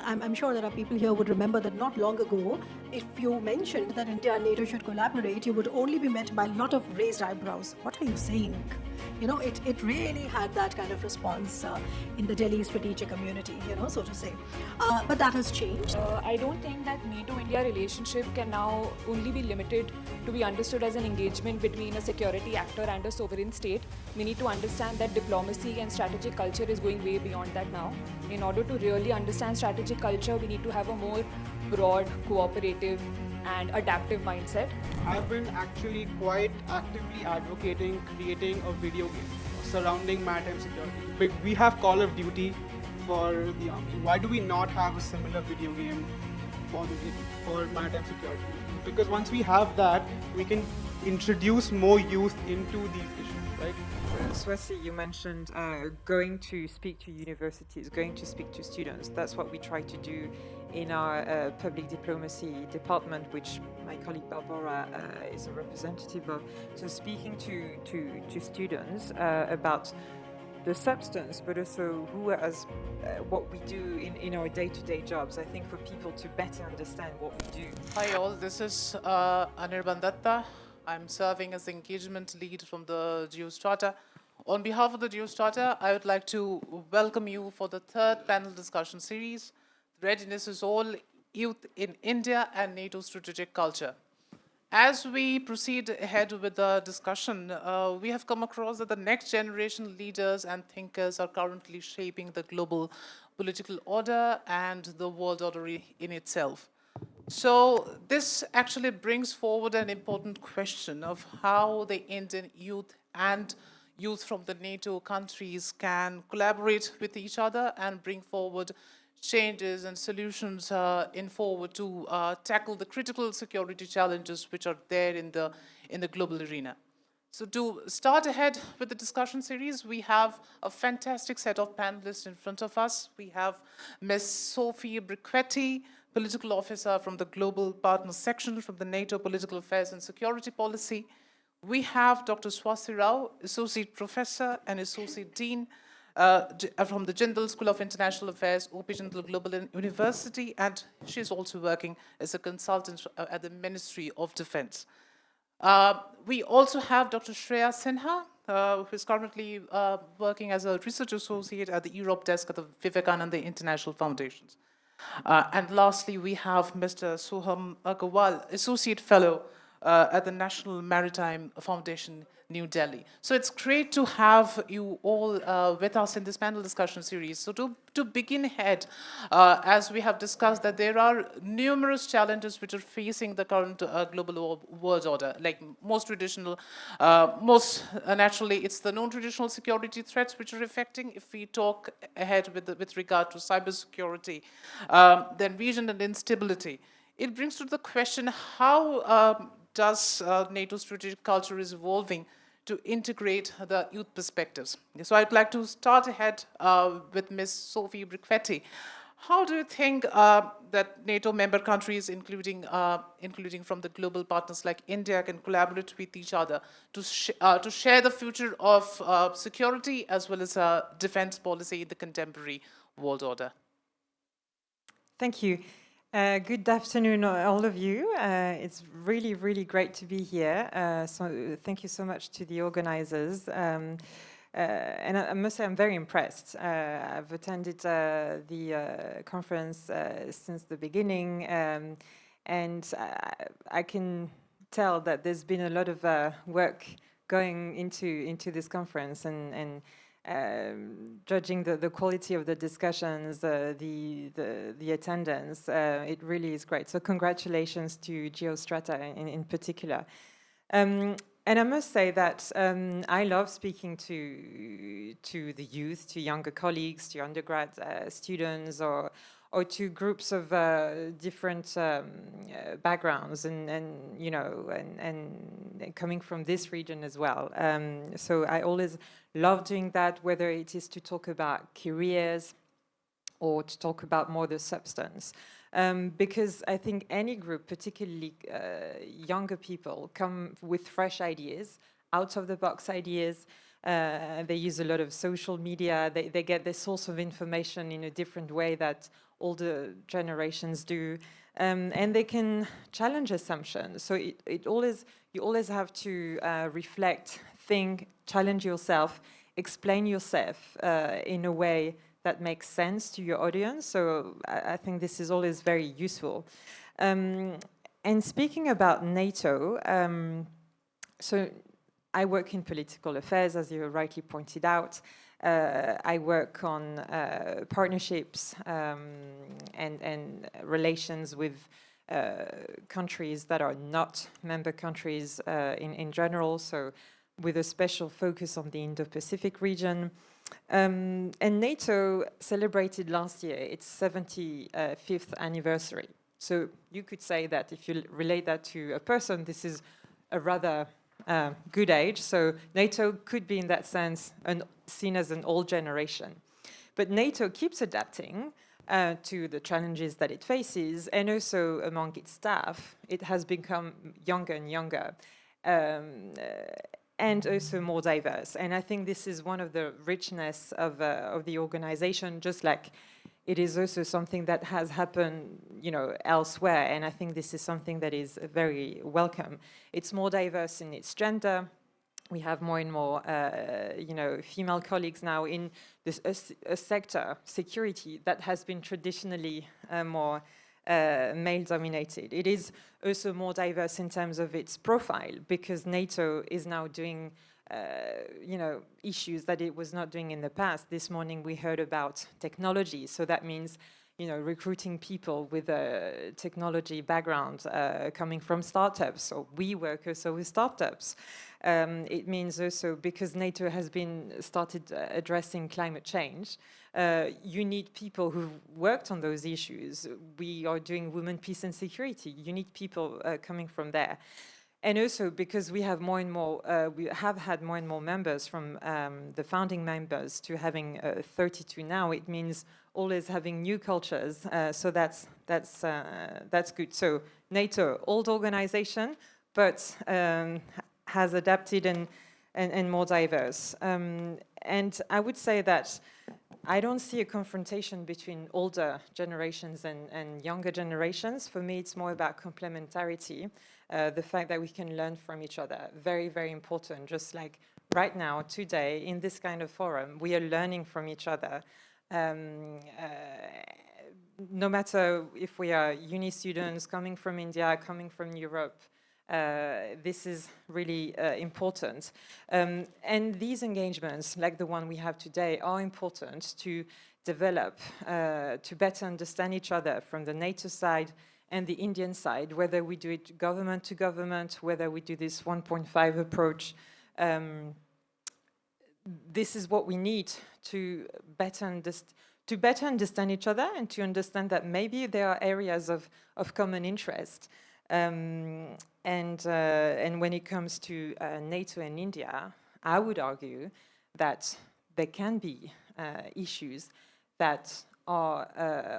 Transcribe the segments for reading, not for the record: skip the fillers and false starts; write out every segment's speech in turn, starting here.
I'm sure there are people here who would remember that not long ago, if you mentioned that India and NATO should collaborate, you would only be met by a lot of raised eyebrows. What are you saying? It really had that kind of response in the Delhi strategic community, so to say. But that has changed. I don't think that NATO-India relationship can now only be limited to be understood as an engagement between a security actor and a sovereign state. We need to understand that diplomacy and strategic culture is going way beyond that now. In order to really understand strategic culture, we need to have a more broad, cooperative and adaptive mindset. I've been actually quite actively advocating creating a video game surrounding maritime security. But we have Call of Duty for the army. Why do we not have a similar video game for maritime security? Because once we have that, we can introduce more youth into these issues, right? Swati, you mentioned going to speak to universities, going to speak to students. That's what we try to do in our public diplomacy department, which my colleague Barbara is a representative of. So speaking to students about the substance, but also what we do in our day-to-day jobs. I think for people to better understand what we do. Hi all, this is Anirban Datta. I'm serving as engagement lead from the GEOSTRATA. On behalf of the GEOSTRATA, I would like to welcome you for the third panel discussion series, Readiness Is All, Youth in India and NATO Strategic Culture. As we proceed ahead with the discussion, we have come across that the next generation leaders and thinkers are currently shaping the global political order and the world order in itself. So this actually brings forward an important question of how the Indian youth and youth from the NATO countries can collaborate with each other and bring forward changes and solutions forward to tackle the critical security challenges which are there in the global arena. So to start ahead with the discussion series, we have a fantastic set of panelists in front of us. We have Ms. Sophie Briquetti, Political Officer from the Global Partners Section from the NATO Political Affairs and Security Policy. We have Dr. Swati Rao, Associate Professor and Associate Dean from the Jindal School of International Affairs, OP Jindal Global University, and she's also working as a consultant at the Ministry of Defense. We also have Dr. Shreya Sinha, who is currently working as a research associate at the Europe desk at the Vivekananda International Foundations. And lastly, we have Mr. Soham Agarwal, Associate Fellow at the National Maritime Foundation, New Delhi. So it's great to have you all with us in this panel discussion series. So to begin ahead, as we have discussed that there are numerous challenges which are facing the current global world order, like most traditional, naturally, it's the non-traditional security threats which are affecting. If we talk ahead with regard to cybersecurity, then regional instability, it brings to the question how does NATO strategic culture is evolving to integrate the youth perspectives. So I'd like to start ahead with Ms. Sophie Briquetti. How do you think that NATO member countries, including from the global partners like India, can collaborate with each other to share the future of security as well as defense policy in the contemporary world order? Thank you. Good afternoon, all of you. It's really, really great to be here. So thank you so much to the organizers. And I must say I'm very impressed. I've attended the conference since the beginning, and I can tell that there's been a lot of work going into this conference, and judging the quality of the discussions, the attendance, it really is great. So congratulations to GEOSTRATA in particular. And I must say that I love speaking to the youth, to younger colleagues, to undergrad students, or to groups of different backgrounds, and coming from this region as well. So I always love doing that, whether it is to talk about careers or to talk about more the substance. Because I think any group, particularly younger people, come with fresh ideas, out-of-the-box ideas. They use a lot of social media. They get their source of information in a different way that older generations do, and they can challenge assumptions. So you always have to reflect, think, challenge yourself, explain yourself in a way that makes sense to your audience. So I think this is always very useful. And speaking about NATO, so I work in political affairs, as you rightly pointed out. I work on partnerships and relations with countries that are not member countries in general, so with a special focus on the Indo-Pacific region. And NATO celebrated last year its 75th anniversary. So you could say that if you relate that to a person, this is a rather good age. So NATO could be in that sense seen as an old generation. But NATO keeps adapting to the challenges that it faces, and also among its staff, it has become younger and younger. And also more diverse. And I think this is one of the richness of the organization, just like it is also something that has happened, elsewhere. And I think this is something that is very welcome. It's more diverse in its gender. We have more and more, female colleagues now in this a sector, security, that has been traditionally more male-dominated. It is also more diverse in terms of its profile, because NATO is now doing, issues that it was not doing in the past. This morning we heard about technology, so that means, recruiting people with a technology background coming from startups. So we work also with startups. It means also, because NATO has been started addressing climate change, you need people who've worked on those issues. We are doing women, peace and security. You need people coming from there. And also because we have more and more, we have had more and more members from the founding members to having 32 now, it means always having new cultures. So that's good. So NATO, old organization, but has adapted and more diverse. And I would say that I don't see a confrontation between older generations and younger generations. For me, it's more about complementarity. The fact that we can learn from each other, very, very important. Just like right now, today, in this kind of forum, we are learning from each other. No matter if we are uni students coming from India, coming from Europe, this is really important. And these engagements, like the one we have today, are important to develop, to better understand each other from the NATO side and the Indian side, whether we do it government to government, whether we do this 1.5 approach. This is what we need to better understand each other, and to understand that maybe there are areas of common interest. And when it comes to NATO and India, I would argue that there can be issues that are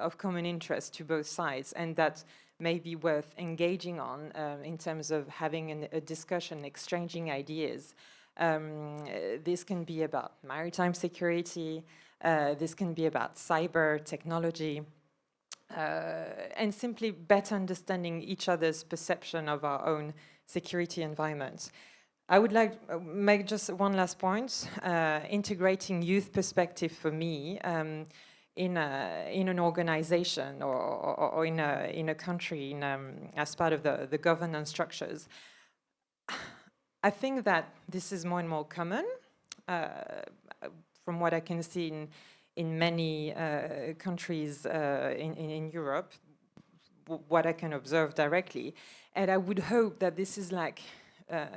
of common interest to both sides, and that may be worth engaging on in terms of having a discussion, exchanging ideas. This can be about maritime security, this can be about cyber technology, and simply better understanding each other's perception of our own security environment. I would like to make just one last point. Integrating youth perspective for me in an organization or in a country as part of the governance structures. I think that this is more and more common from what I can see in many countries in Europe, what I can observe directly. And I would hope that this is like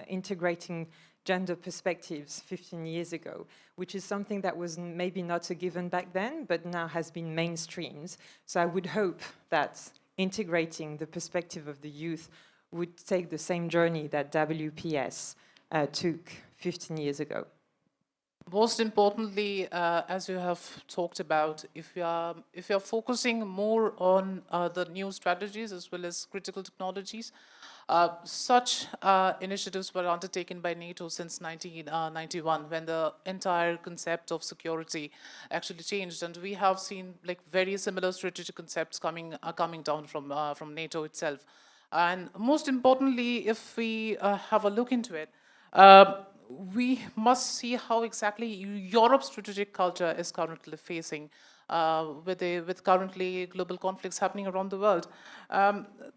integrating gender perspectives 15 years ago, which is something that was maybe not a given back then, but now has been mainstreamed. So I would hope that integrating the perspective of the youth would take the same journey that WPS took 15 years ago. Most importantly, as you have talked about, if you're focusing more on the new strategies as well as critical technologies, Such initiatives were undertaken by NATO since 1991, when the entire concept of security actually changed, and we have seen like very similar strategic concepts coming down from NATO itself. And most importantly, if we have a look into it, we must see how exactly Europe's strategic culture is currently facing with currently global conflicts happening around the world.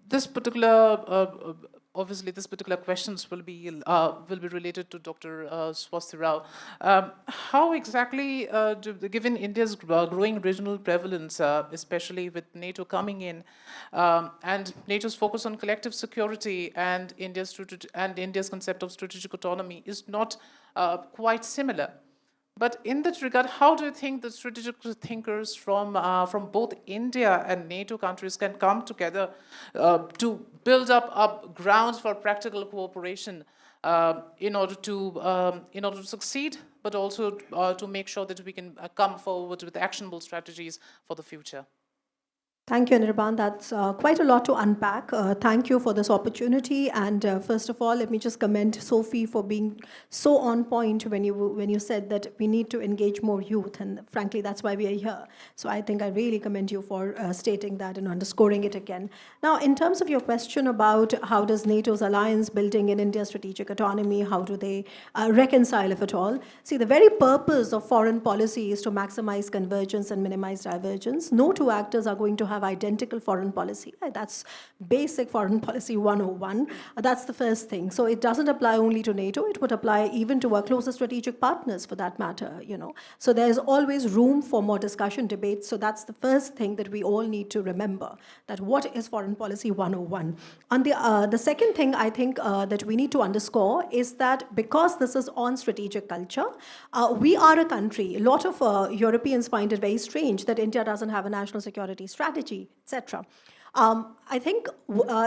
This particular, obviously, this particular questions will be related to Dr. Swasti Rao. How exactly, given India's growing regional prevalence, especially with NATO coming in, and NATO's focus on collective security and India's concept of strategic autonomy is not quite similar. But in that regard, how do you think the strategic thinkers from both India and NATO countries can come together to build up grounds for practical cooperation in order to succeed, but also to make sure that we can come forward with actionable strategies for the future? Thank you, Anirban. That's quite a lot to unpack. Thank you for this opportunity. And first of all, let me just commend Sophie for being so on point when you said that we need to engage more youth. And frankly, that's why we are here. So I think I really commend you for stating that and underscoring it again. Now, in terms of your question about how does NATO's alliance building in India's strategic autonomy, how do they reconcile, if at all? See, the very purpose of foreign policy is to maximize convergence and minimize divergence. No two actors are going to have identical foreign policy. That's basic foreign policy 101. That's the first thing. So it doesn't apply only to NATO. It would apply even to our closest strategic partners for that matter, you know. So there's always room for more discussion, debate. So that's the first thing that we all need to remember, that what is foreign policy 101. On the second thing I think that we need to underscore is that because this is on strategic culture, we are a country. A lot of Europeans find it very strange that India doesn't have a national security strategy, etc. I think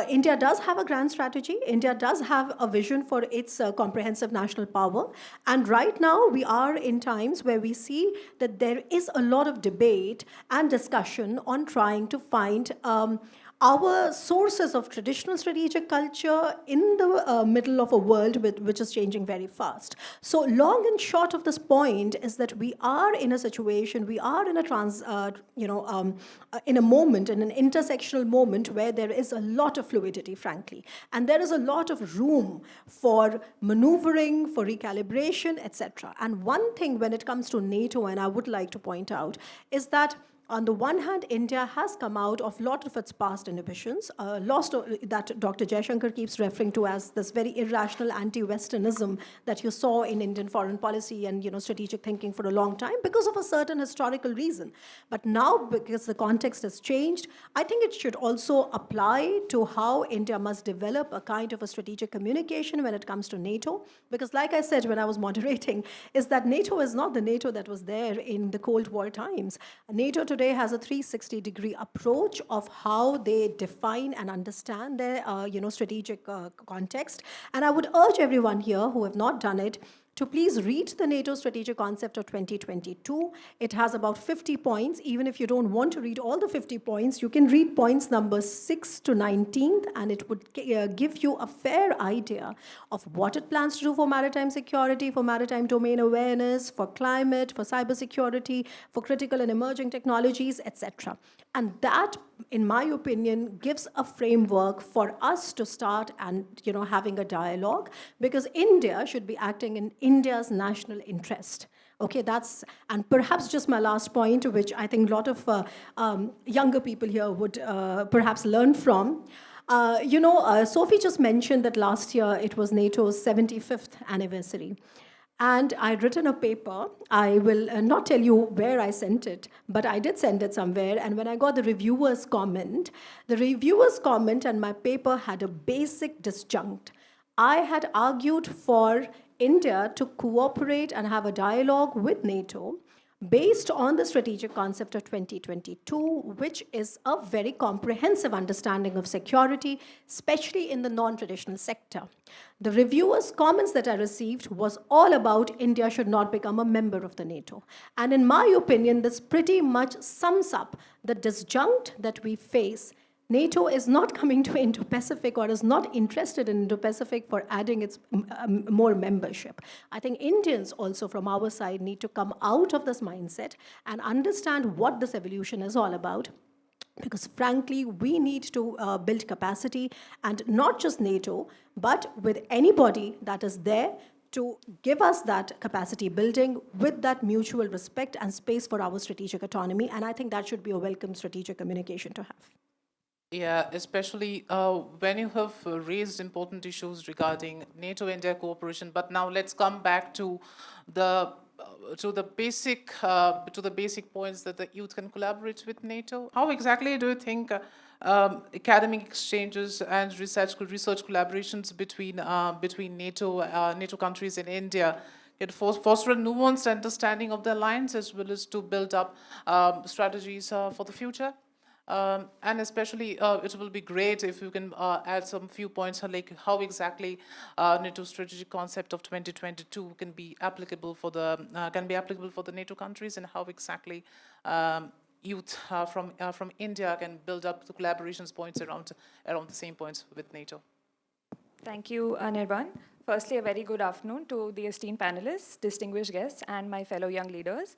India does have a grand strategy. India does have a vision for its comprehensive national power. And right now, we are in times where we see that there is a lot of debate and discussion on trying to find our sources of traditional strategic culture in the middle of a world which is changing very fast. So long and short of this point is that we are in a situation, we are in a in a moment, in an intersectional moment where there is a lot of fluidity, frankly. And there is a lot of room for maneuvering, for recalibration, etc. And one thing when it comes to NATO, and I would like to point out, is that on the one hand, India has come out of a lot of its past inhibitions, that Dr. Jaishankar keeps referring to as this very irrational anti-Westernism that you saw in Indian foreign policy and strategic thinking for a long time because of a certain historical reason. But now, because the context has changed, I think it should also apply to how India must develop a kind of a strategic communication when it comes to NATO. Because like I said when I was moderating, is that NATO is not the NATO that was there in the Cold War times. NATO today has a 360-degree approach of how they define and understand their strategic context. And I would urge everyone here who have not done it to please read the NATO Strategic Concept of 2022. It has about 50 points. Even if you don't want to read all the 50 points, you can read points numbers 6 to 19, and it would give you a fair idea of what it plans to do for maritime security, for maritime domain awareness, for climate, for cybersecurity, for critical and emerging technologies, etc. And that, in my opinion, gives a framework for us to start and having a dialogue, because India should be acting in India's national interest. Okay, and perhaps just my last point, which I think a lot of younger people here would perhaps learn from. Sophie just mentioned that last year it was NATO's 75th anniversary. And I'd written a paper. I will not tell you where I sent it, but I did send it somewhere. And when I got the reviewer's comment and my paper had a basic disjunct. I had argued for India to cooperate and have a dialogue with NATO based on the strategic concept of 2022, which is a very comprehensive understanding of security, especially in the non-traditional sector. The reviewer's comments that I received was all about India should not become a member of the NATO. And in my opinion, this pretty much sums up the disjunct that we face NATO is not coming to Indo-Pacific or is not interested in Indo-Pacific for adding its more membership. I think Indians also from our side need to come out of this mindset and understand what this evolution is all about. Because frankly, we need to build capacity, and not just NATO, but with anybody that is there to give us that capacity building with that mutual respect and space for our strategic autonomy. And I think that should be a welcome strategic communication to have. Yeah, especially when you have raised important issues regarding NATO-India cooperation. But now let's come back to the basic points that the youth can collaborate with NATO. How exactly do you think academic exchanges and research collaborations between NATO countries and India can foster a nuanced understanding of the alliance, as well as to build up strategies for the future? And especially, it will be great if you can add some few points, like how exactly NATO strategic concept of 2022 can be applicable for the NATO countries, and how exactly youth from India can build up the collaborations points around the same points with NATO. Thank you, Anirban. Firstly, a very good afternoon to the esteemed panelists, distinguished guests, and my fellow young leaders.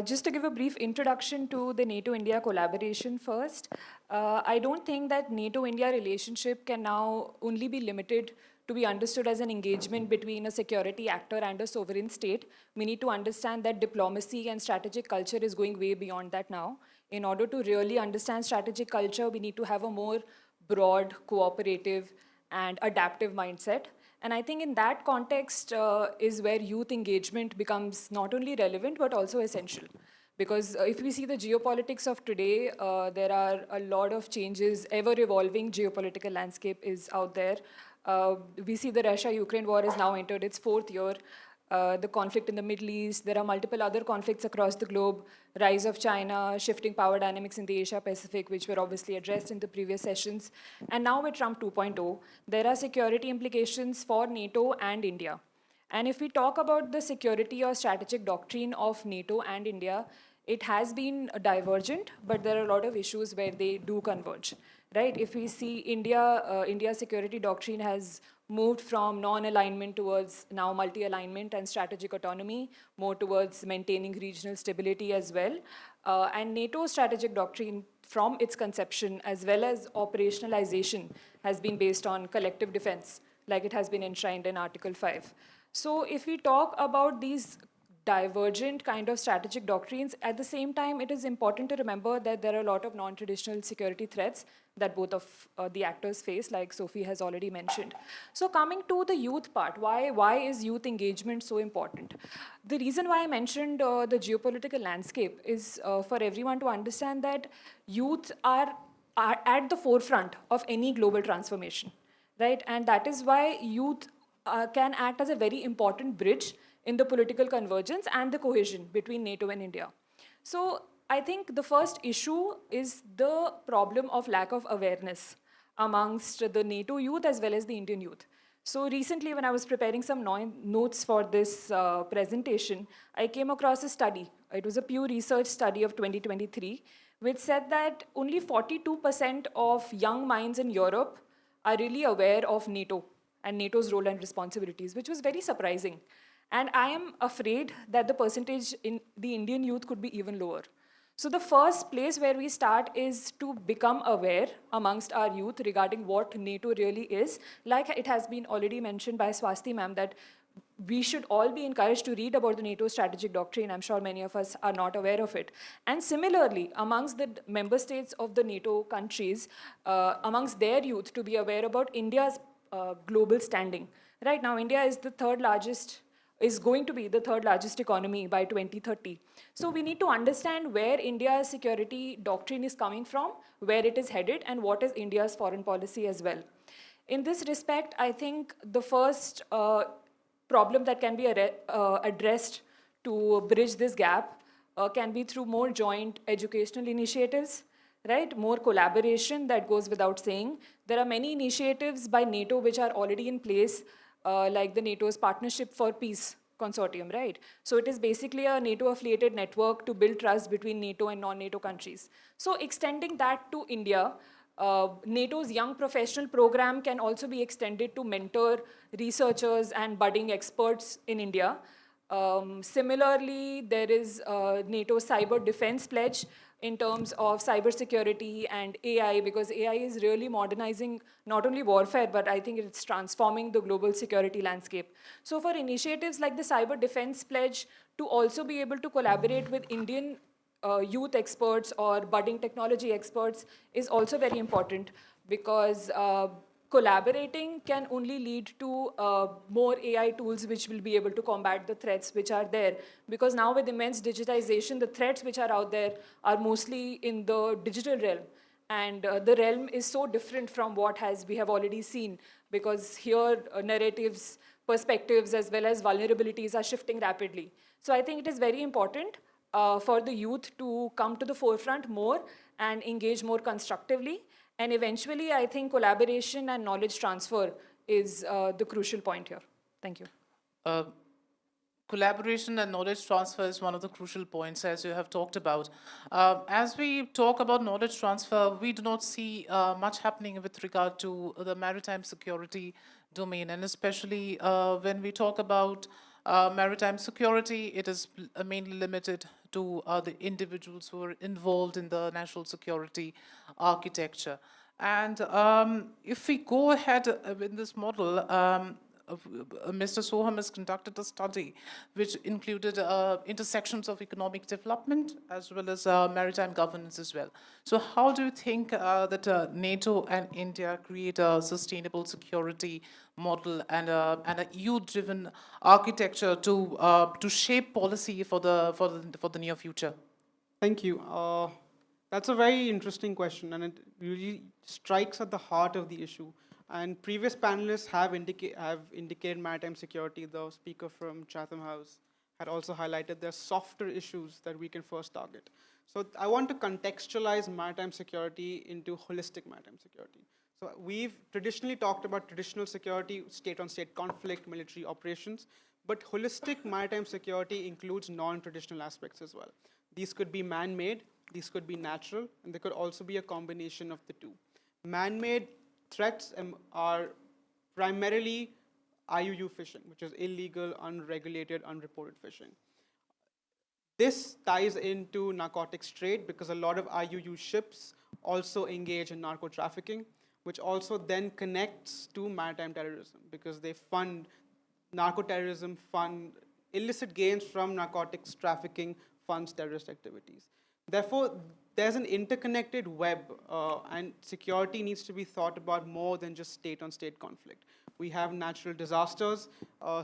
Just to give a brief introduction to the NATO-India collaboration first, I don't think that NATO-India relationship can now only be limited to be understood as an engagement between a security actor and a sovereign state. We need to understand that diplomacy and strategic culture is going way beyond that now. In order to really understand strategic culture, we need to have a more broad, cooperative, and adaptive mindset. And I think in that context is where youth engagement becomes not only relevant, but also essential. Because if we see the geopolitics of today, there are a lot of changes, ever-evolving geopolitical landscape is out there. We see the Russia-Ukraine war has now entered its 4th year. The conflict in the Middle East, there are multiple other conflicts across the globe, rise of China, shifting power dynamics in the Asia-Pacific, which were obviously addressed in the previous sessions. And now with Trump 2.0, there are security implications for NATO and India. And if we talk about the security or strategic doctrine of NATO and India, it has been divergent, but there are a lot of issues where they do converge, right? If we see India's security doctrine has moved from non-alignment towards now multi-alignment and strategic autonomy, more towards maintaining regional stability as well. And NATO's strategic doctrine from its conception as well as operationalization has been based on collective defense, like it has been enshrined in Article 5. So if we talk about these divergent kind of strategic doctrines, at the same time, it is important to remember that there are a lot of non-traditional security threats that both of the actors face, like Sophie has already mentioned. So coming to the youth part, why is youth engagement so important? The reason why I mentioned the geopolitical landscape is for everyone to understand that youth are at the forefront of any global transformation, right? And that is why youth can act as a very important bridge in the political convergence and the cohesion between NATO and India. So I think the first issue is the problem of lack of awareness amongst the NATO youth as well as the Indian youth. So recently, when I was preparing some notes for this presentation, I came across a study. It was a Pew Research study of 2023, which said that only 42% of young minds in Europe are really aware of NATO and NATO's role and responsibilities, which was very surprising. And I am afraid that the percentage in the Indian youth could be even lower. So the first place where we start is to become aware amongst our youth regarding what NATO really is. Like it has been already mentioned by Swasti ma'am, that we should all be encouraged to read about the NATO strategic doctrine. I'm sure many of us are not aware of it. And similarly, amongst the member states of the NATO countries, amongst their youth, to be aware about India's global standing. Right now, India is going to be the third largest economy by 2030. So we need to understand where India's security doctrine is coming from, where it is headed, and what is India's foreign policy as well. In this respect, I think the first problem that can be addressed to bridge this gap can be through more joint educational initiatives, right? More collaboration, that goes without saying. There are many initiatives by NATO which are already in place, like the NATO's Partnership for Peace Consortium, right? So it is basically a NATO-affiliated network to build trust between NATO and non-NATO countries. So extending that to India NATO's Young Professional Program can also be extended to mentor researchers and budding experts in India. Similarly, there is NATO Cyber Defense Pledge in terms of cybersecurity and AI, because AI is really modernizing not only warfare, but I think it's transforming the global security landscape. So for initiatives like the Cyber Defense Pledge to also be able to collaborate with Indian youth experts or budding technology experts is also very important, because collaborating can only lead to more AI tools which will be able to combat the threats which are there. Because now with immense digitization, the threats which are out there are mostly in the digital realm. And the realm is so different from what we have already seen, because here narratives, perspectives, as well as vulnerabilities are shifting rapidly. So I think it is very important for the youth to come to the forefront more and engage more constructively. And eventually, I think collaboration and knowledge transfer is the crucial point here. Thank you. Collaboration and knowledge transfer is one of the crucial points, as you have talked about. As we talk about knowledge transfer, we do not see much happening with regard to the maritime security domain, and especially when we talk about maritime security, it is mainly limited to the individuals who are involved in the national security architecture. And if we go ahead in this model, Mr. Soham has conducted a study which included intersections of economic development as well as maritime governance as well. So how do you think that NATO and India create a sustainable security model and a EU-driven architecture to shape policy for the near future? Thank you. That's a very interesting question, and it really strikes at the heart of the issue. And previous panelists have indicated maritime security. The speaker from Chatham House had also highlighted there are softer issues that we can first target. So I want to contextualize maritime security into holistic maritime security. So we've traditionally talked about traditional security, state-on-state conflict, military operations, but holistic maritime security includes non-traditional aspects as well. These could be man-made, these could be natural, and there could also be a combination of the two. Man-made threats are primarily IUU fishing, which is illegal, unregulated, unreported fishing. This ties into narcotics trade because a lot of IUU ships also engage in narco trafficking, which also then connects to maritime terrorism because they fund narco terrorism, fund illicit gains from narcotics trafficking, funds terrorist activities. Therefore, there's an interconnected web, and security needs to be thought about more than just state-on-state conflict. We have natural disasters,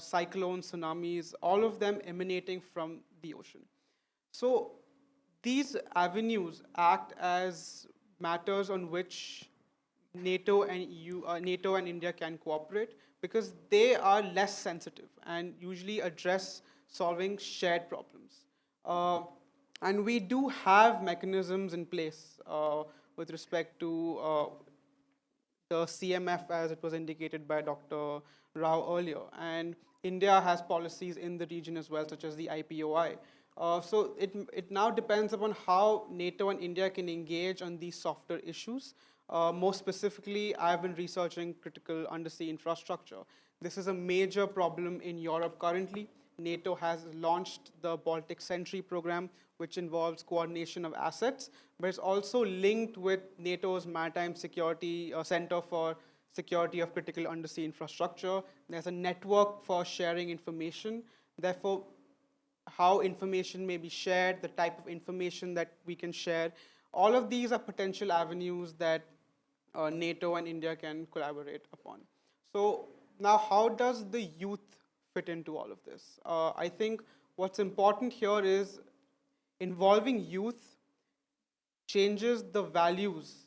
cyclones, tsunamis, all of them emanating from the ocean. So these avenues act as matters on which NATO and India can cooperate because they are less sensitive and usually address solving shared problems. And we do have mechanisms in place with respect to the CMF, as it was indicated by Dr. Rao earlier. And India has policies in the region as well, such as the IPOI. So it now depends upon how NATO and India can engage on these softer issues. More specifically, I've been researching critical undersea infrastructure. This is a major problem in Europe currently. NATO has launched the Baltic Sentry program, which involves coordination of assets, but it's also linked with NATO's Maritime Security Center for Security of Critical Undersea Infrastructure. There's a network for sharing information. Therefore, how information may be shared, the type of information that we can share, all of these are potential avenues that NATO and India can collaborate upon. So now, how does the youth fit into all of this? I think what's important here is involving youth changes the values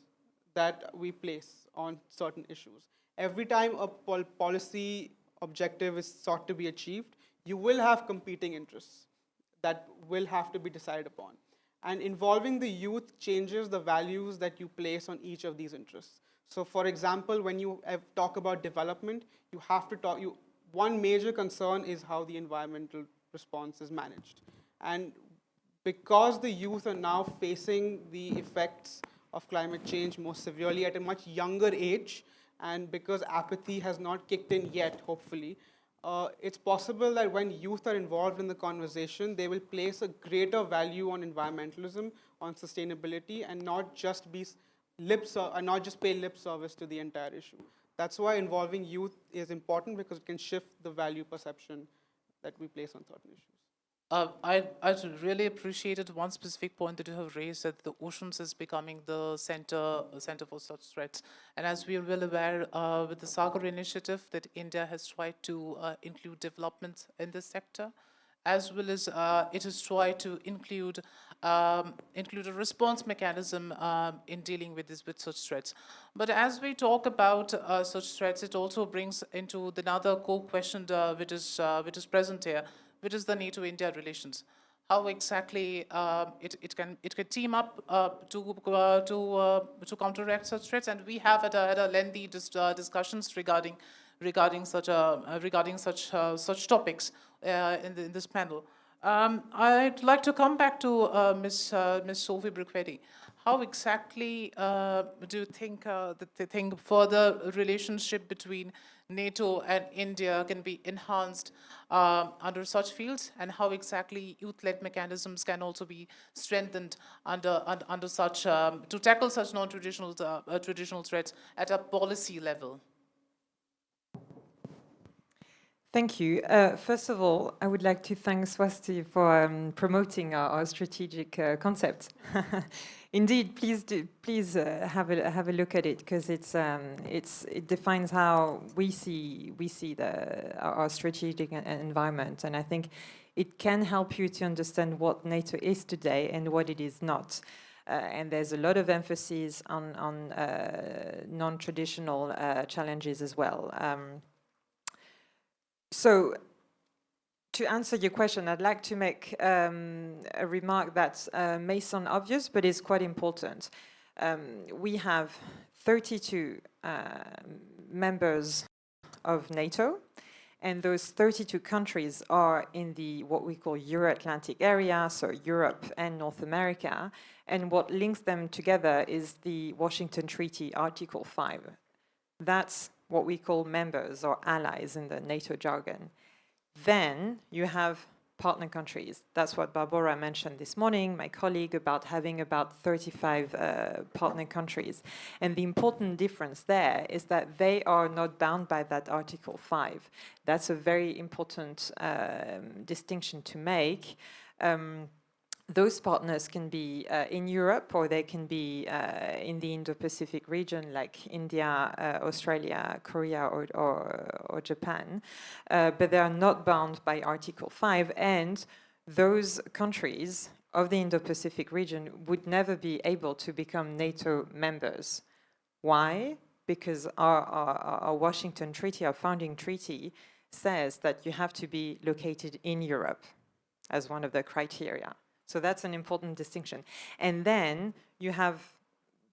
that we place on certain issues. Every time a policy objective is sought to be achieved, you will have competing interests that will have to be decided upon. And involving the youth changes the values that you place on each of these interests. So for example, when you talk about development, you have to talk, one major concern is how the environmental response is managed. And because the youth are now facing the effects of climate change more severely at a much younger age, and because apathy has not kicked in yet, hopefully, it's possible that when youth are involved in the conversation, they will place a greater value on environmentalism, on sustainability, and not just pay lip service to the entire issue. That's why involving youth is important, because it can shift the value perception that we place on certain issues. I really appreciated one specific point that you have raised, that the oceans is becoming the center for such threats. And as we are well aware, with the Sagar initiative, that India has tried to include development in this sector, as well as it has tried to include a response mechanism in dealing with such threats. But as we talk about such threats, it also brings into another core question which is present here, which is the NATO-India relations. How exactly it can team up to counteract such threats, and we have had a lengthy discussions regarding such topics in this panel. I'd like to come back to Ms. Sophie Brickwetti. How exactly do you think that further relationship between NATO and India can be enhanced under such fields, and how exactly youth-led mechanisms can also be strengthened under such to tackle such non-traditional traditional threats at a policy level? Thank you. First of all, I would like to thank Swasti for promoting our strategic concept. Indeed, please have a look at it, because it defines how we see our strategic environment, and I think it can help you to understand what NATO is today and what it is not. And there's a lot of emphasis on non-traditional challenges as well. So, to answer your question, I'd like to make a remark that may sound obvious, but is quite important. We have 32 members of NATO, and those 32 countries are in the what we call Euro-Atlantic area, so Europe and North America, and what links them together is the Washington Treaty, Article 5. That's what we call members or allies in the NATO jargon. Then you have partner countries. That's what Barbara mentioned this morning, my colleague, about having about 35 partner countries. And the important difference there is that they are not bound by that Article 5. That's a very important distinction to make. Those partners can be in Europe, or they can be in the Indo-Pacific region, like India, Australia, Korea, or Japan. But they are not bound by Article 5, and those countries of the Indo-Pacific region would never be able to become NATO members. Why? Because our Washington Treaty, our founding treaty, says that you have to be located in Europe as one of the criteria. So that's an important distinction. And then you have,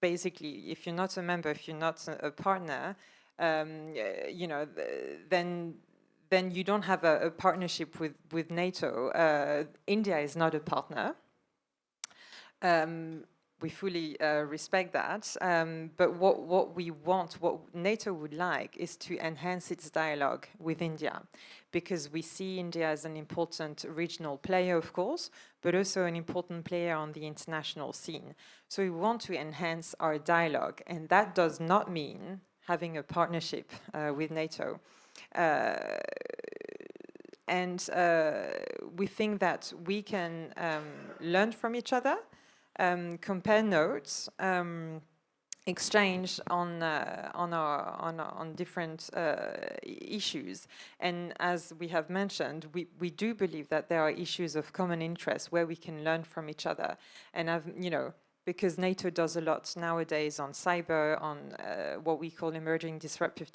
basically, if you're not a member, if you're not a partner, you know, then you don't have a partnership with NATO. India is not a partner. We fully respect that. But what we want, what NATO would like, is to enhance its dialogue with India, because we see India as an important regional player, of course, but also an important player on the international scene. So we want to enhance our dialogue, and that does not mean having a partnership with NATO. And we think that we can learn from each other, compare notes, exchange on different issues. And as we have mentioned, we do believe that there are issues of common interest where we can learn from each other. And because NATO does a lot nowadays on cyber, on what we call emerging disruptive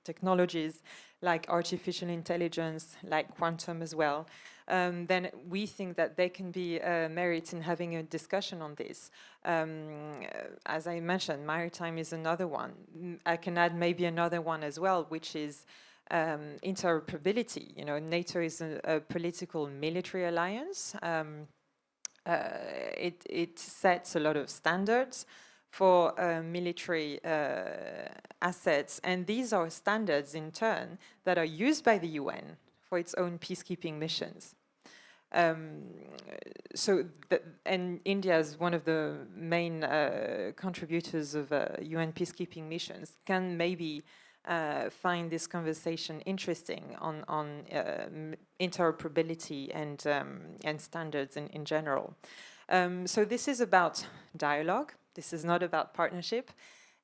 technologies, like artificial intelligence, like quantum as well, then we think that there can be merit in having a discussion on this. As I mentioned, Maritime is another one. I can add maybe another one as well, which is interoperability. You know, NATO is a political military alliance. It sets a lot of standards for military assets, and these are standards in turn that are used by the UN for its own peacekeeping missions. And India is one of the main contributors of UN peacekeeping missions, can maybe find this conversation interesting on interoperability and standards in general. So this is about dialogue. This is not about partnership.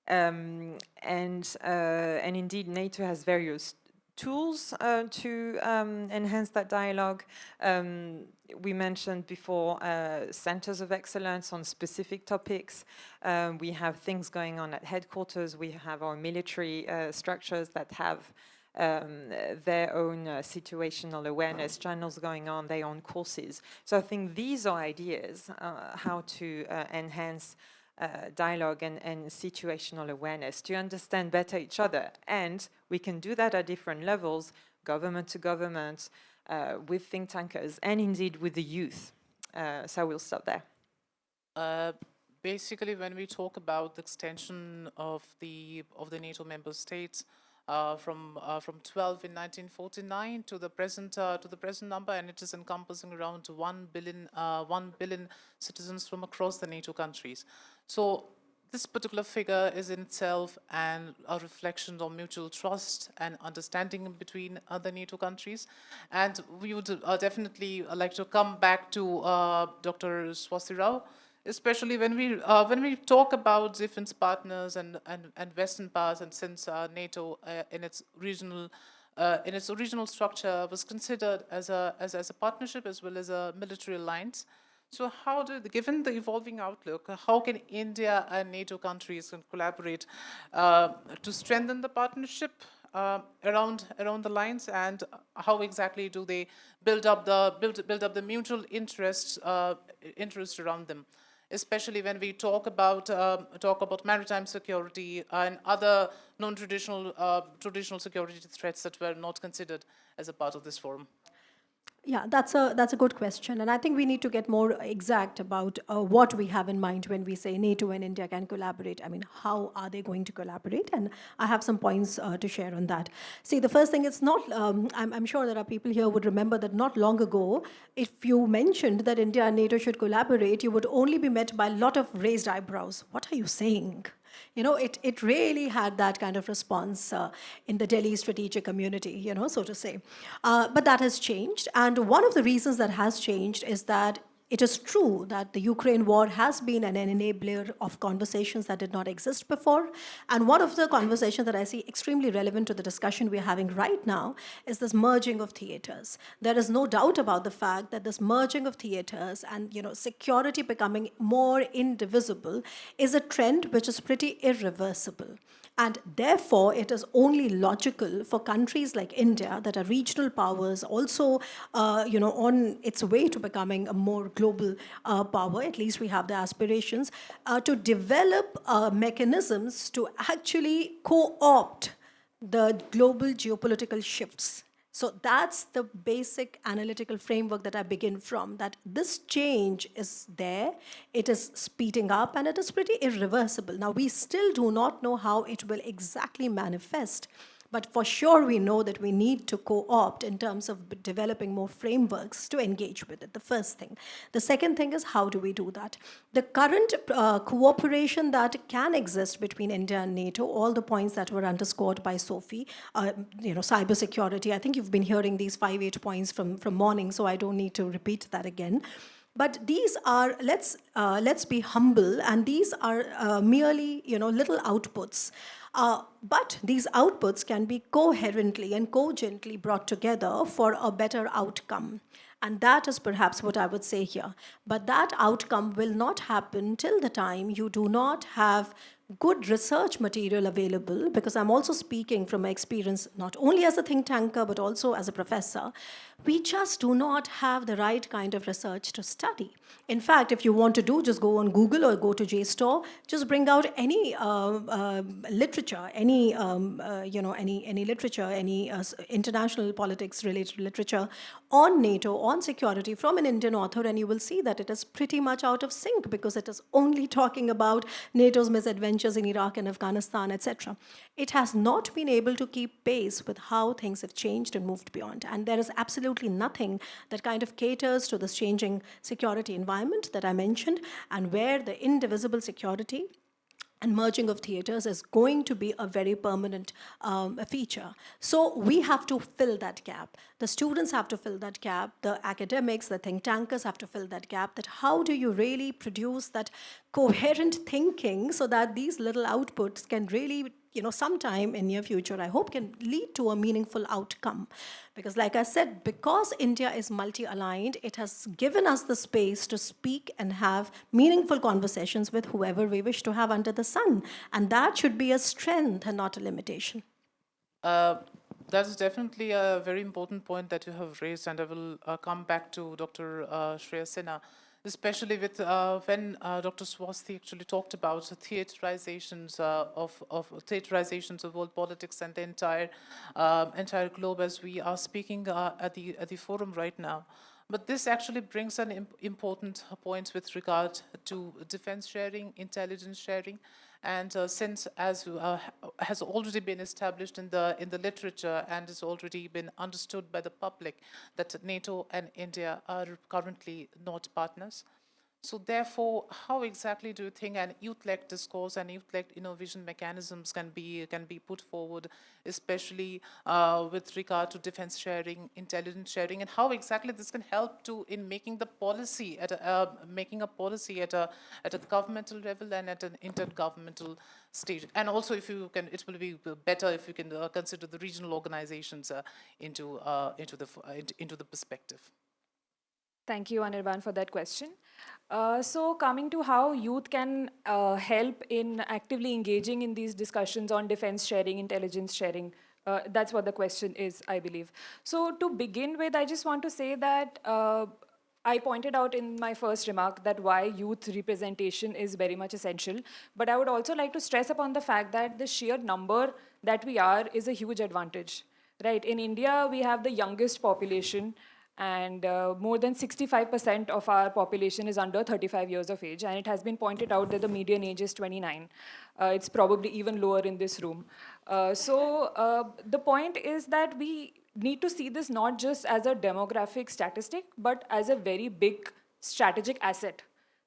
And indeed, NATO has various tools to enhance that dialogue. We mentioned before centers of excellence on specific topics. We have things going on at headquarters. We have our military structures that have their own situational awareness channels going on, their own courses. So I think these are ideas how to enhance dialogue and situational awareness to understand better each other. And we can do that at different levels, government to government, with think tankers, and indeed with the youth. So we'll stop there. Basically, when we talk about the extension of the NATO member states from 12 in 1949 to the present number, and it is encompassing around 1 billion citizens from across the NATO countries. So this particular figure is in itself a reflection on mutual trust and understanding between the NATO countries. And we would definitely like to come back to Dr. Swasti Rao, especially when we talk about defense partners and Western powers, and since NATO in its original structure was considered as a partnership as well as a military alliance. So given the evolving outlook, how can India and NATO countries collaborate to strengthen the partnership around the lines, and how exactly do they build up the mutual interest around them, especially when we talk about maritime security and other traditional security threats that were not considered as a part of this forum? Yeah, that's a good question, and I think we need to get more exact about what we have in mind when we say NATO and India can collaborate. I mean, how are they going to collaborate? And I have some points to share on that. See, the first thing, it's not, I'm sure there are people here who would remember that not long ago, if you mentioned that India and NATO should collaborate, you would only be met by a lot of raised eyebrows. What are you saying? You know, it really had that kind of response in the Delhi strategic community, you know, so to say. But that has changed. And one of the reasons that has changed is that it is true that the Ukraine war has been an enabler of conversations that did not exist before. And one of the conversations that I see extremely relevant to the discussion we're having right now is this merging of theaters. There is no doubt about the fact that this merging of theaters and, you know, security becoming more indivisible is a trend which is pretty irreversible. And therefore, it is only logical for countries like India that are regional powers, also, you know, on its way to becoming a more global power, at least we have the aspirations, to develop mechanisms to actually co-opt the global geopolitical shifts. So that's the basic analytical framework that I begin from, that this change is there, it is speeding up, and it is pretty irreversible. Now, we still do not know how it will exactly manifest, but for sure we know that we need to co-opt in terms of developing more frameworks to engage with it, the first thing. The second thing is, how do we do that? The current cooperation that can exist between India and NATO, all the points that were underscored by Sophie, you know, cybersecurity, I think you've been hearing these 5-8 points from morning, so I don't need to repeat that again. But these are, let's be humble, and these are merely, you know, little outputs. But these outputs can be coherently and cogently brought together for a better outcome. And that is perhaps what I would say here. But that outcome will not happen till the time you do not have good research material available, because I'm also speaking from my experience, not only as a think tanker, but also as a professor. We just do not have the right kind of research to study. In fact, if you want to do, just go on Google or go to JSTOR, just bring out any literature, any literature, any international politics related literature on NATO, on security from an Indian author, and you will see that it is pretty much out of sync, because it is only talking about NATO's misadventures in Iraq and Afghanistan, etc. It has not been able to keep pace with how things have changed and moved beyond. And there is absolutely nothing that kind of caters to this changing security environment that I mentioned, and where the indivisible security and merging of theaters is going to be a very permanent feature. So we have to fill that gap. The students have to fill that gap. The academics, the think tankers have to fill that gap. That how do you really produce that coherent thinking so that these little outputs can really, sometime in near future, I hope, can lead to a meaningful outcome. Because like I said, because India is multi-aligned, it has given us the space to speak and have meaningful conversations with whoever we wish to have under the sun. And that should be a strength and not a limitation. That is definitely a very important point that you have raised, and I will come back to Dr. Shreya Sinha, especially with when Dr. Swasthi actually talked about the theaterizations of world politics and the entire globe, as we are speaking at the forum right now. But this actually brings an important point with regard to defense sharing, intelligence sharing, and since, as has already been established in the literature and has already been understood by the public, that NATO and India are currently not partners. So therefore, how exactly do you think an youth-led discourse and youth-led innovation mechanisms can be put forward, especially with regard to defense sharing, intelligence sharing, and how exactly this can help to in making the policy at a governmental level and at an intergovernmental stage, and also if you can, it will be better if you can consider the regional organizations into the perspective. Thank you, Anirban, for that question. So coming to how youth can help in actively engaging in these discussions on defense sharing, intelligence sharing, that's what the question is, I believe. So to begin with, I just want to say that I pointed out in my first remark that why youth representation is very much essential. But I would also like to stress upon the fact that the sheer number that we are is a huge advantage, right? In India, we have the youngest population, and more than 65% of our population is under 35 years of age, and it has been pointed out that the median age is 29. It's probably even lower in this room. So the point is that we need to see this not just as a demographic statistic, but as a very big strategic asset.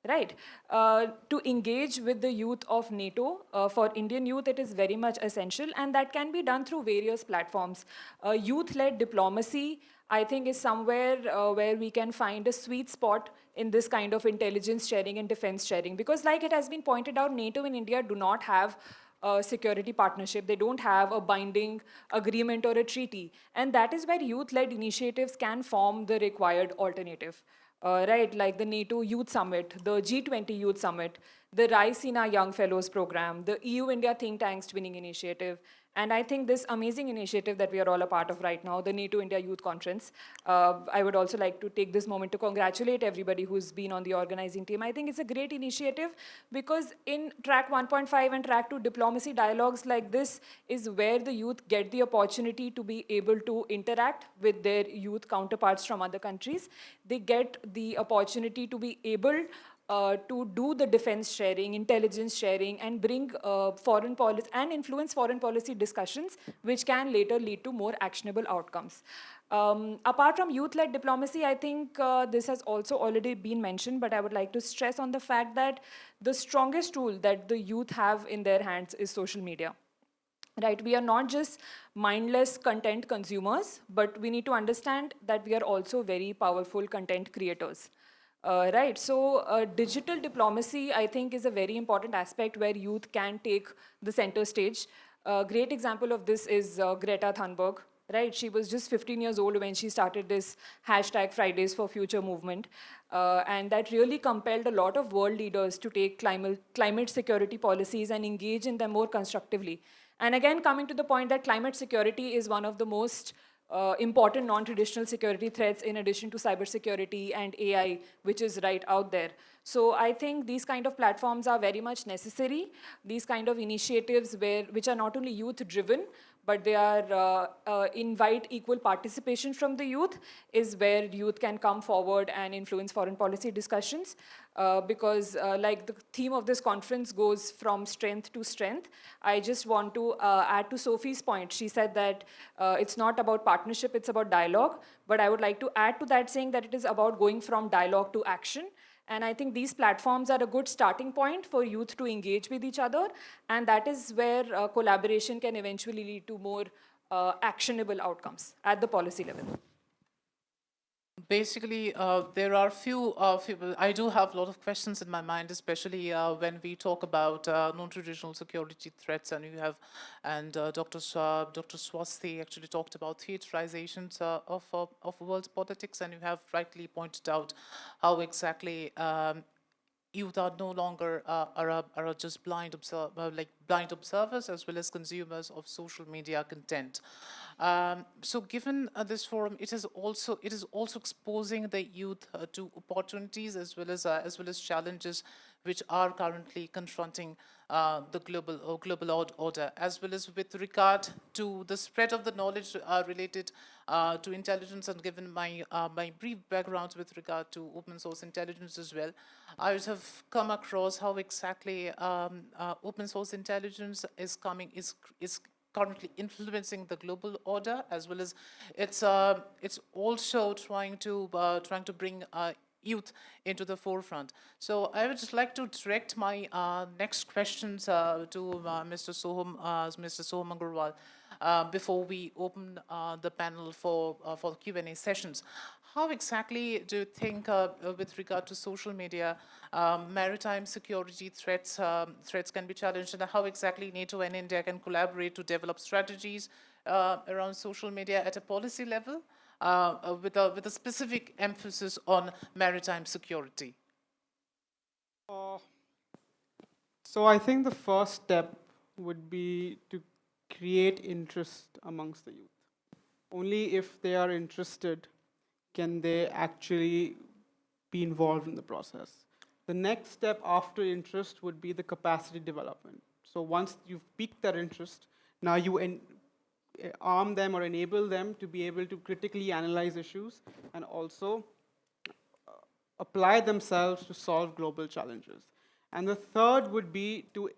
Right. To engage with the youth of NATO, for Indian youth, it is very much essential, and that can be done through various platforms. Youth-led diplomacy, I think, is somewhere where we can find a sweet spot in this kind of intelligence sharing and defense sharing. Because like it has been pointed out, NATO and India do not have a security partnership. They don't have a binding agreement or a treaty. And that is where youth-led initiatives can form the required alternative. Right, like the NATO Youth Summit, the G20 Youth Summit, the Raisina Young Fellows Program, the EU-India Think Tanks Twinning Initiative, and I think this amazing initiative that we are all a part of right now, the NATO-India Youth Conference. I would also like to take this moment to congratulate everybody who's been on the organizing team. I think it's a great initiative because in track 1.5 and track 2 diplomacy dialogues like this is where the youth get the opportunity to be able to interact with their youth counterparts from other countries. They get the opportunity to be able to do the defense sharing, intelligence sharing, and bring foreign policy and influence foreign policy discussions, which can later lead to more actionable outcomes. Apart from youth-led diplomacy, I think this has also already been mentioned, but I would like to stress on the fact that the strongest tool that the youth have in their hands is social media. Right, we are not just mindless content consumers, but we need to understand that we are also very powerful content creators. Right, so digital diplomacy, I think, is a very important aspect where youth can take the center stage. A great example of this is Greta Thunberg, right? She was just 15 years old when she started this hashtag Fridays for Future movement. And that really compelled a lot of world leaders to take climate security policies and engage in them more constructively. And again, coming to the point that climate security is one of the most important non-traditional security threats in addition to cybersecurity and AI, which is right out there. So I think these kind of platforms are very much necessary. These kind of initiatives which are not only youth-driven, but they are invite equal participation from the youth, is where youth can come forward and influence foreign policy discussions. Because like the theme of this conference goes from strength to strength, I just want to add to Sophie's point. She said that it's not about partnership, it's about dialogue. But I would like to add to that saying that it is about going from dialogue to action. And I think these platforms are a good starting point for youth to engage with each other. And that is where collaboration can eventually lead to more actionable outcomes at the policy level. Basically, there are few, I do have a lot of questions in my mind, especially when we talk about non-traditional security threats, and you have, and Dr. Swasthi actually talked about theaterizations of world politics, and you have rightly pointed out how exactly youth are no longer are just blind observers as well as consumers of social media content. So given this forum, it is also exposing the youth to opportunities as well as challenges which are currently confronting the global order, as well as with regard to the spread of the knowledge related to intelligence. And given my brief backgrounds with regard to open source intelligence as well, I would have come across how exactly open source intelligence is currently influencing the global order, as well as it's also trying to bring youth into the forefront. So I would just like to direct my next questions to Mr. Soham Agarwal before we open the panel for Q&A sessions. How exactly do you think, with regard to social media, maritime security threats can be challenged, and how exactly NATO and India can collaborate to develop strategies around social media at a policy level, with a specific emphasis on maritime security? So I think the first step would be to create interest amongst the youth. Only if they are interested can they actually be involved in the process. The next step after interest would be the capacity development. So once you've piqued their interest, now you arm them or enable them to be able to critically analyze issues and also apply themselves to solve global challenges. And the third would be to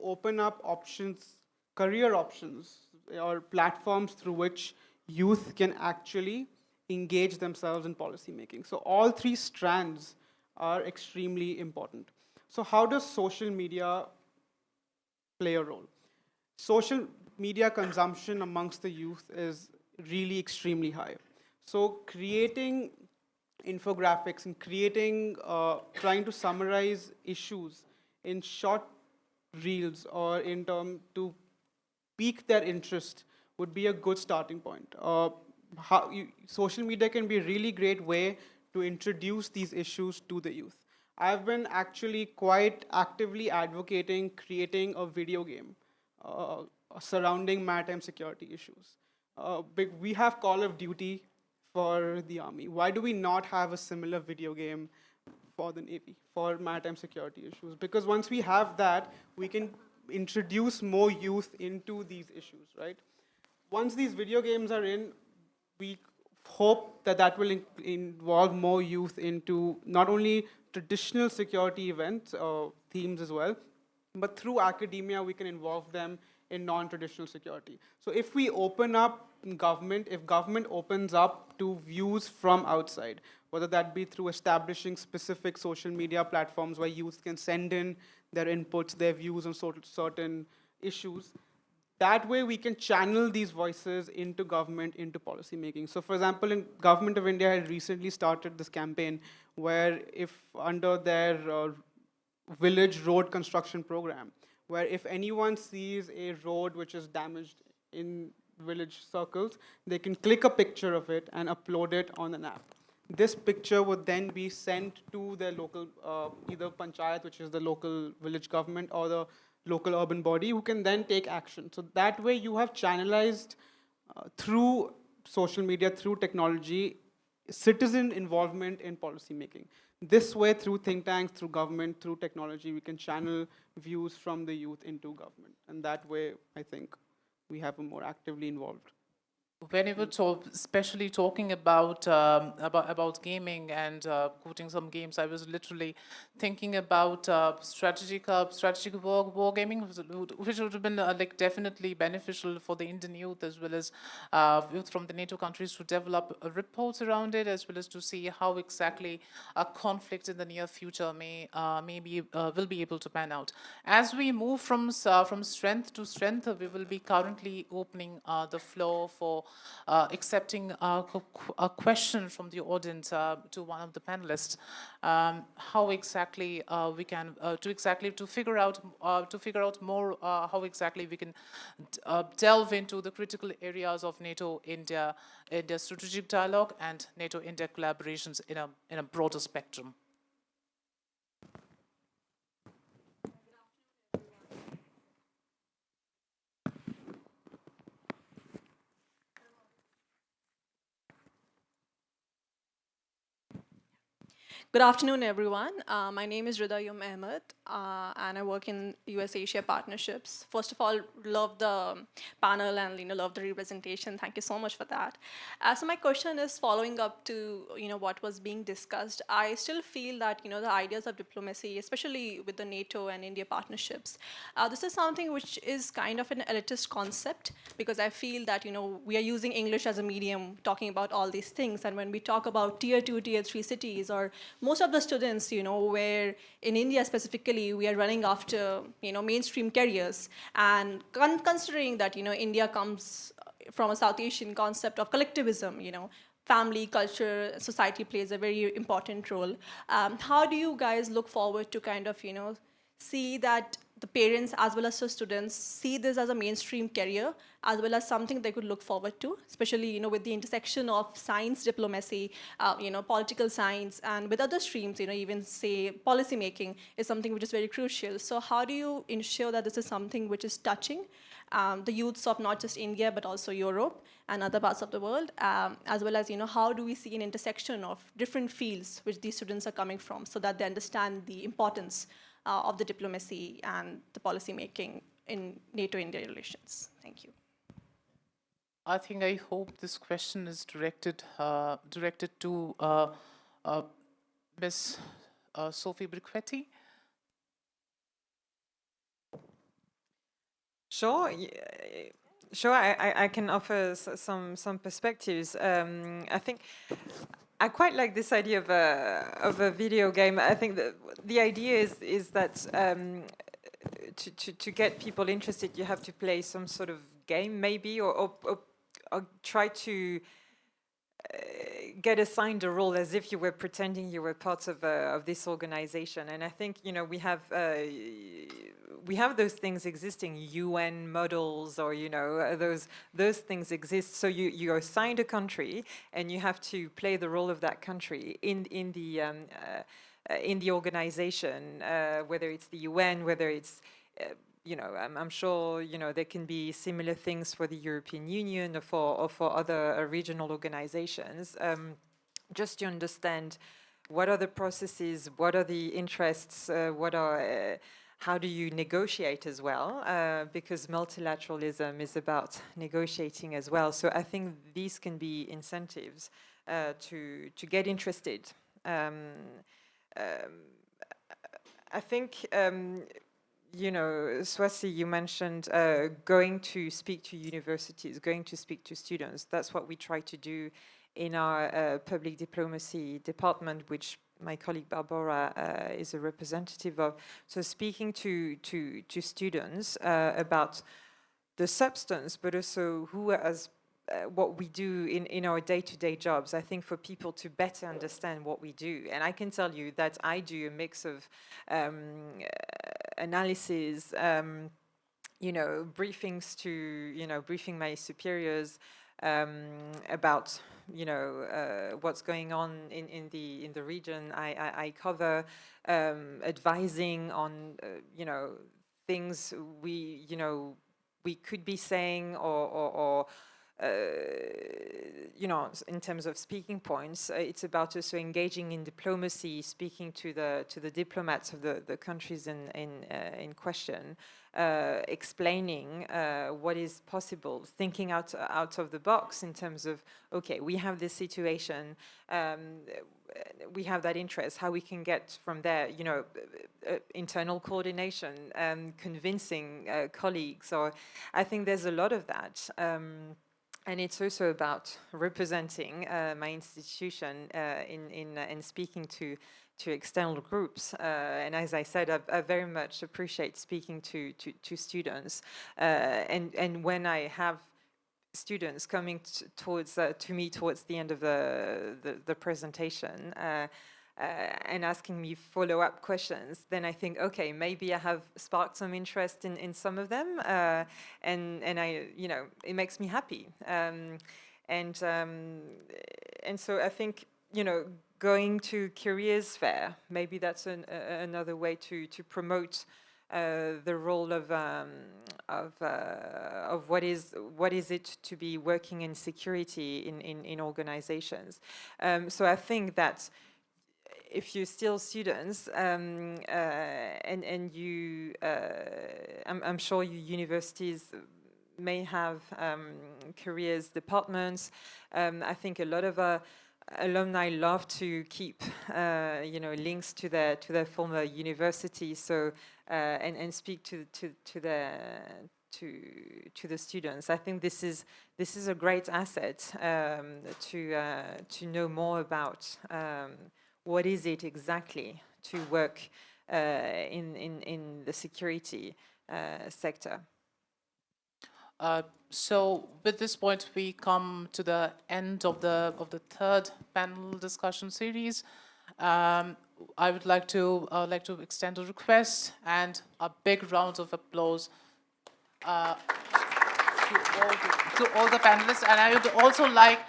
open up options, career options, or platforms through which youth can actually engage themselves in policy making. So all three strands are extremely important. So how does social media play a role? Social media consumption amongst the youth is really extremely high. So creating infographics and trying to summarize issues in short reels or to pique their interest would be a good starting point. Social media can be a really great way to introduce these issues to the youth. I've been actually quite actively advocating creating a video game surrounding maritime security issues. We have Call of Duty for the Army. Why do we not have a similar video game for the Navy, for maritime security issues? Because once we have that, we can introduce more youth into these issues, right? Once these video games are in, we hope that will involve more youth into not only traditional security events or themes as well, but through academia, we can involve them in non-traditional security. So if we open up government, if government opens up to views from outside, whether that be through establishing specific social media platforms where youth can send in their inputs, their views on certain issues, that way we can channel these voices into government, into policy making. So for example, in Government of India had recently started this campaign where if under their village road construction program, where if anyone sees a road which is damaged in village circles, they can click a picture of it and upload it on an app. This picture would then be sent to their local, either panchayat, which is the local village government, or the local urban body, who can then take action. So that way you have channelized through social media, through technology, citizen involvement in policy making. This way, through think tanks, through government, through technology, we can channel views from the youth into government. And that way, I think, we have a more actively involved. When you were especially talking about gaming and quoting some games, I was literally thinking about strategic war gaming, which would have been like definitely beneficial for the Indian youth as well as youth from the NATO countries to develop reports around it, as well as to see how exactly a conflict in the near future will be able to pan out. As we move from strength to strength, we will be currently opening the floor for accepting a question from the audience to one of the panelists. How exactly we can to figure out more how exactly we can delve into the critical areas of NATO-India strategic dialogue and NATO-India collaborations in a broader spectrum. Good afternoon, everyone. My name is Ridayum Ahmed, and I work in US-Asia partnerships. First of all, love the panel and love the representation. Thank you so much for that. So my question is following up to what was being discussed. I still feel that the ideas of diplomacy, especially with the NATO and India partnerships, this is something which is kind of an elitist concept, because I feel that we are using English as a medium talking about all these things, and when we talk about tier 2, tier 3 cities, or most of the students, where in India specifically, we are running after, mainstream careers. And considering that, India comes from a South Asian concept of collectivism, family, culture, society plays a very important role. How do you guys look forward to kind of, see that the parents as well as the students see this as a mainstream career, as well as something they could look forward to, especially with the intersection of science, diplomacy, political science, and with other streams, even say policy making is something which is very crucial. So how do you ensure that this is something which is touching the youths of not just India but also Europe and other parts of the world, as well as how do we see an intersection of different fields which these students are coming from, so that they understand the importance of the diplomacy and the policy making in NATO-India relations? Thank you. I hope this question is directed to Ms. Sophie Briquetti. Sure. Sure, I can offer some perspectives. I think I quite like this idea of a video game. I think that the idea is that to get people interested, you have to play some sort of game, maybe, or try to get assigned a role as if you were pretending you were part of this organization. And I think we have those things existing, UN models, or those things exist. So you're assigned a country, and you have to play the role of that country in the organization, whether it's the UN, whether it's I'm sure there can be similar things for the European Union or for other regional organizations. Just to understand what are the processes, what are the interests, how do you negotiate as well? Because multilateralism is about negotiating as well. So I think these can be incentives to get interested. I think. Swati, you mentioned going to speak to universities, going to speak to students. That's what we try to do in our public diplomacy department, which my colleague Barbara is a representative of. So speaking to students about the substance, but also what we do in our day-to-day jobs, I think for people to better understand what we do. And I can tell you that I do a mix of analysis, briefings to, briefing my superiors about, what's going on in the region I cover, advising on, things we could be saying or in terms of speaking points, it's about also engaging in diplomacy, speaking to the diplomats of the countries in question, explaining what is possible, thinking out of the box in terms of, okay, we have this situation, we have that interest, how we can get from there, internal coordination, convincing colleagues, or I think there's a lot of that. And it's also about representing my institution in speaking to external groups. And as I said, I very much appreciate speaking to students. And when I have students coming to me towards the end of the presentation, and asking me follow-up questions, then I think, okay, maybe I have sparked some interest in some of them, and I, it makes me happy. And so I think, going to careers fair, maybe that's another way to promote the role of what is it to be working in security in organizations. So I think that if you're still students, and you, I'm sure your universities may have careers departments. I think a lot of alumni love to keep, links to their former university. So and speak to the students. I think this is a great asset to know more about. What is it exactly to work in the security sector? So with this point, we come to the end of the third panel discussion series. I would like to extend a request and a big round of applause to all the panelists. And I would also like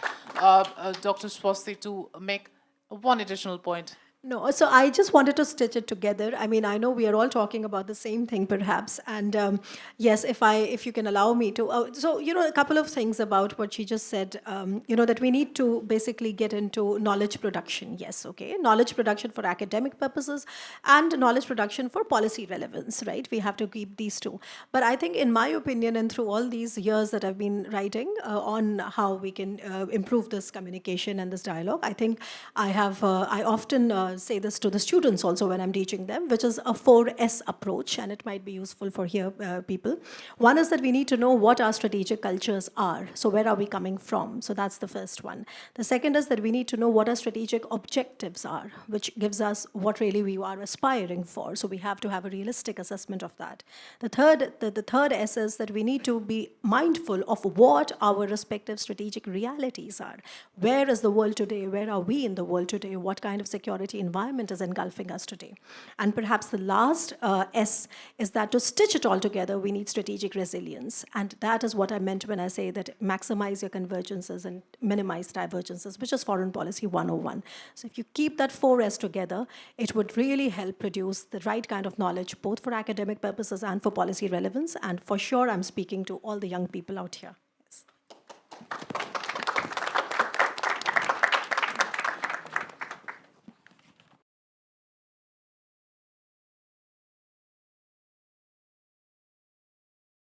Dr. Swasti to make one additional point. No, so I just wanted to stitch it together. I mean, I know we are all talking about the same thing, perhaps, and yes, if you can allow me to. So, a couple of things about what she just said. That we need to basically get into knowledge production. Yes, okay, knowledge production for academic purposes and knowledge production for policy relevance. Right? We have to keep these two. But I think, in my opinion, and through all these years that I've been writing on how we can improve this communication and this dialogue, I think I often say this to the students also when I'm teaching them, which is a 4S approach, and it might be useful for here people. One is that we need to know what our strategic cultures are. So where are we coming from? So that's the first one. The second is that we need to know what our strategic objectives are, which gives us what really we are aspiring for. So we have to have a realistic assessment of that. The third S is that we need to be mindful of what our respective strategic realities are. Where is the world today? Where are we in the world today? What kind of security environment is engulfing us today? And perhaps the last S is that to stitch it all together, we need strategic resilience. And that is what I meant when I say that maximize your convergences and minimize divergences, which is foreign policy 101. So if you keep that 4S together, it would really help produce the right kind of knowledge, both for academic purposes and for policy relevance. And for sure, I'm speaking to all the young people out here.